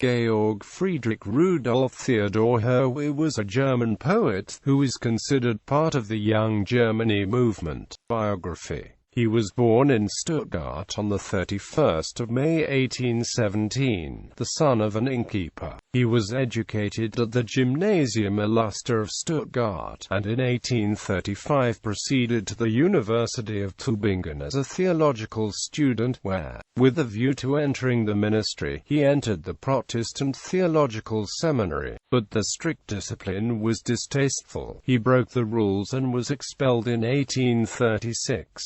Georg Friedrich Rudolph Theodor Herwegh was a German poet who is considered part of the Young Germany movement. Biography. He was born in Stuttgart on 31 May 1817, the son of an innkeeper. He was educated at the Gymnasium Illuster of Stuttgart, and in 1835 proceeded to the University of Tübingen as a theological student, where, with a view to entering the ministry, he entered the Protestant Theological Seminary. But the strict discipline was distasteful. He broke the rules and was expelled in 1836.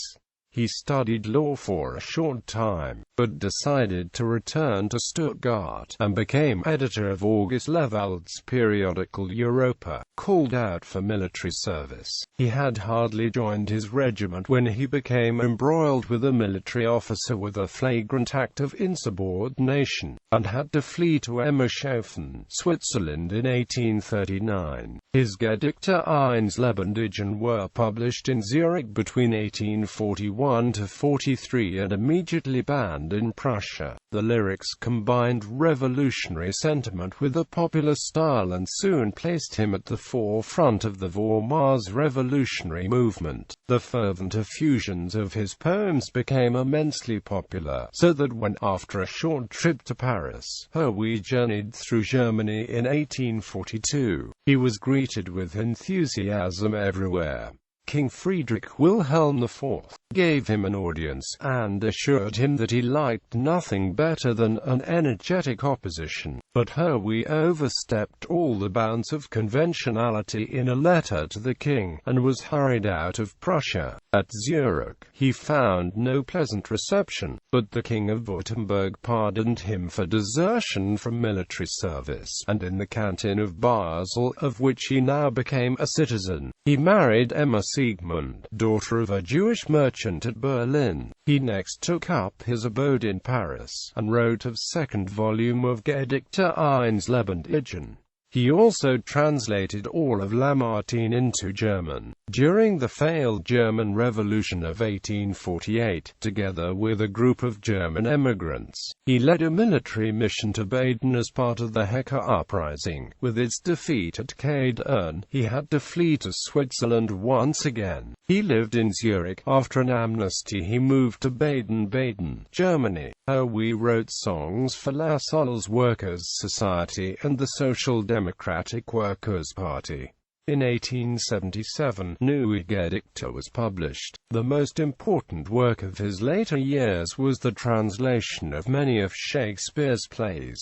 He studied law for a short time, but decided to return to Stuttgart, and became editor of August Lewald's periodical Europa, called out for military service. He had hardly joined his regiment when he became embroiled with a military officer with a flagrant act of insubordination, and had to flee to Emmershofen, Switzerland in 1839. His Gedichte eines Lebendischen were published in Zurich between 1841 to 43 and immediately banned in Prussia. The lyrics combined revolutionary sentiment with a popular style and soon placed him at the forefront of the Weimar revolutionary movement. The fervent effusions of his poems became immensely popular, so that when, after a short trip to Paris, Herwegh journeyed through Germany in 1842, he was greeted with enthusiasm everywhere. King Friedrich Wilhelm IV gave him an audience, and assured him that he liked nothing better than an energetic opposition. But Herwegh overstepped all the bounds of conventionality in a letter to the king, and was hurried out of Prussia. At Zurich, he found no pleasant reception, but the King of Württemberg pardoned him for desertion from military service, and in the canton of Basel, of which he now became a citizen, he married Emma Siegmund, daughter of a Jewish merchant at Berlin. He next took up his abode in Paris, and wrote a second volume of Gedichte eines Lebendischen. He also translated all of Lamartine into German. During the failed German Revolution of 1848, together with a group of German emigrants, he led a military mission to Baden as part of the Hecker Uprising. With its defeat at Kaedern, he had to flee to Switzerland once again. He lived in Zurich. After an amnesty, he moved to Baden-Baden, Germany. Herwegh wrote songs for Lassalle's Workers' Society and the Social Democratic Workers' Party. In 1877, Neue Gedichte was published. The most important work of his later years was the translation of many of Shakespeare's plays.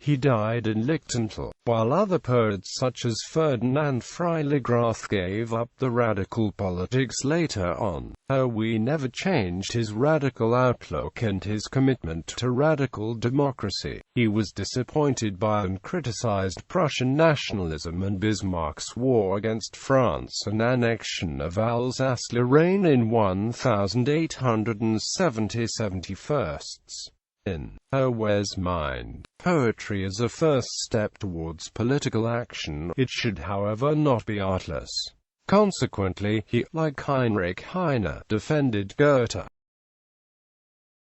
He died in Lichtental, while other poets such as Ferdinand Freiligrath gave up the radical politics later on. Herwegh never changed his radical outlook and his commitment to radical democracy. He was disappointed by and criticized Prussian nationalism and Bismarck's war against France and annexion of Alsace-Lorraine in 1870-71. In Herwegh's mind, poetry is a first step towards political action. It should, however, not be artless. Consequently, he, like Heinrich Heine, defended Goethe.